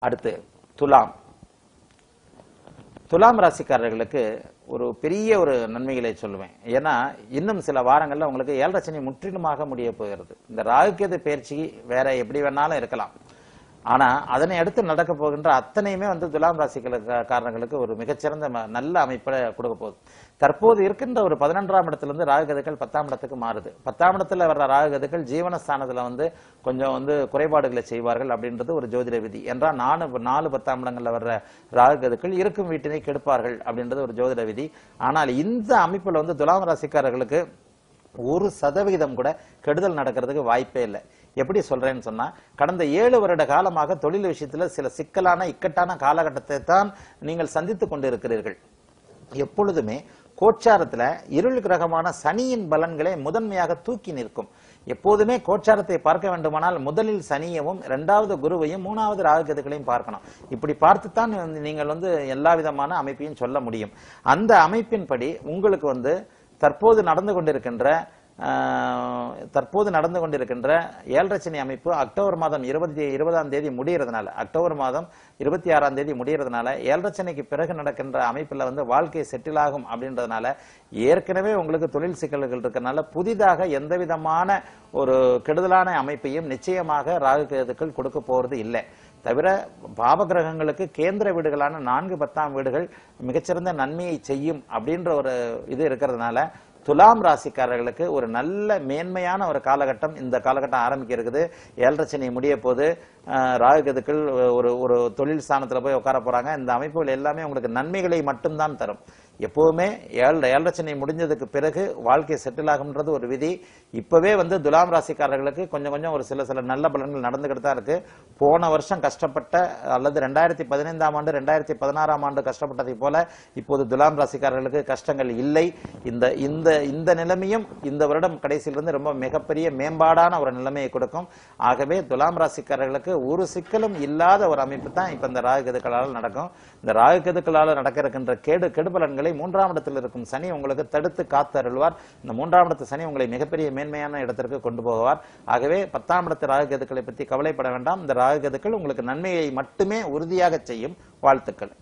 அடுத்து துலாம். துலாம் ராசிக்காரர்களுக்கு ஒரு பெரிய ஒரு நன்மைகளை சொல்லுவேன். ஏன்னா இன்னும் சில வாரங்கள்ல உங்களுக்கு 7.5 சனி முற்றிலுமாக முடிய போகிறது. இந்த ராகுகேது பயிற்சி வேற எப்படி வேணாலும் இருக்கலாம். ஆனா அதனை அடுத்து நடக்க போகின்ற அத்தனையுமே துலாம் ராசிக்காரர்களுக்கு ஒரு மிகச்சிறந்த நல்ல அமைப்பை கொடுக்க போகுது. தற்போது இருக்கின்ற ஒரு 11ஆம் இடத்துல இருந்து ராகுகேதுக்கள் 10ஆம் இடத்துக்கு மாறுது. 10ஆம் இடத்துல வர்ற ராகுகேதுக்கள் ஜீவனஸ்தானத்துல கொஞ்சம் குறைபாடுகளை செய்வார்கள் அப்படின்றது ஒரு ஜோதிட விதி. என்றால் 4 10ஆம் இடங்கள்ல வர்ற ராகுகேதுக்கள் இருக்கும் வீட்டினை கெடுப்பார்கள் அப்படின்றது ஒரு ஜோதிட விதி. ஆனால் இந்த அமைப்புல துலாம் ராசிக்காரர்களுக்கு 1% கூட கெடுதல் நடக்கிறதுக்கு வாய்ப்பே இல்லை. எப்படி சொல்றேன்னு சொன்னா, கடந்த 7 வருட காலமாக தொழில் விஷயத்துல சில சிக்கலான இக்கட்டான காலகட்டத்தை தான் நீங்கள் சந்தித்துக் கொண்டிருக்கிறீர்கள். எப்பொழுதுமே கோச்சாரத்துல இருள் கிரகமான சனியின் பலன்களை முதன்மையாக தூக்கி நிற்கும். எப்போதுமே கோச்சாரத்தை பார்க்க வேண்டுமானால் முதலில் சனியவும், 2வது குருவையும், 3வது ராகுகேதுக்களையும் பார்க்கணும். இப்படி பார்த்துத்தான் நீங்கள் எல்லா விதமான அமைப்பையும் சொல்ல முடியும். அந்த அமைப்பின்படி உங்களுக்கு தற்போது நடந்து கொண்டிருக்கின்ற 7.5 சனி அமைப்பு அக்டோபர் மாதம் 20ஆம் தேதி முடியறதுனால, அக்டோபர் மாதம் 26ஆம் தேதி முடியறதுனால 7.5 சனிக்கு பிறகு நடக்கின்ற அமைப்புல வாழ்க்கை செட்டில் ஆகும் அப்படின்றதுனால, ஏற்கனவே உங்களுக்கு தொழில் சிக்கல்கள் இருக்கறனால புதிதாக எந்த விதமான ஒரு கெடுதலான அமைப்பையும் நிச்சயமாக ராகுகேதுக்கள் கொடுக்க போறது இல்லை. தவிர பாவகிரகங்களுக்கு கேந்திர வீடுகளான 4 10ஆம் வீடுகள் மிகச்சிறந்த நன்மையை செய்யும் அப்படின்ற ஒரு இது இருக்கிறதுனால, துலாம் ராசிக்காரர்களுக்கு ஒரு நல்ல மேன்மையான ஒரு காலகட்டம் இந்த காலகட்டம் ஆரம்பிக்க இருக்குது. 7.5 சனி முடிய போது ராகுகேதுக்கள் ஒரு தொழில் ஸ்தானத்துல போய் உட்கார போறாங்க. இந்த அமைப்புகள் எல்லாமே உங்களுக்கு நன்மைகளை மட்டும்தான் தரும். எப்பவுமே 7.5 சனி முடிஞ்சதுக்கு பிறகு வாழ்க்கை செட்டில் ஆகும்ன்றது ஒரு விதி. இப்பவே துலாம் ராசிக்காரர்களுக்கு கொஞ்சம் ஒரு சில நல்ல பலன்கள் நடந்துகிட்டு தான் இருக்கு. போன வருஷம் கஷ்டப்பட்ட அல்லது 2015ஆம் ஆண்டு 2016ஆம் ஆண்டு கஷ்டப்பட்டதை போல இப்போது துலாம் ராசிக்காரர்களுக்கு கஷ்டங்கள் இல்லை. இந்த நிலைமையும் இந்த வருடம் கடைசியிலிருந்து ரொம்ப மிகப்பெரிய மேம்பாடான ஒரு நிலைமையை கொடுக்கும். ஆகவே துலாம் ராசிக்காரர்களுக்கு ஒரு சிக்கலும் இல்லாத ஒரு அமைப்பு தான் இப்ப இந்த ராகுகேதுக்களால் நடக்கும். இந்த ராகுகேதுக்களால் நடக்க இருக்கின்ற கெடுபலன்களை 3ஆம் இடத்தில் இருக்கும் சனி உங்களுக்கு தடுத்து காத்து அருள்வார். இந்த 3ஆம் இடத்து சனி உங்களை மிகப்பெரிய மேன்மையான இடத்திற்கு கொண்டு போவார். ஆகவே 10ஆம் இடத்து ராகுகேதுக்களை பற்றி கவலைப்பட வேண்டாம். இந்த ராகுகேதுக்கள் உங்களுக்கு நன்மையை மட்டுமே உறுதியாக செய்யும். வாழ்த்துக்கள்.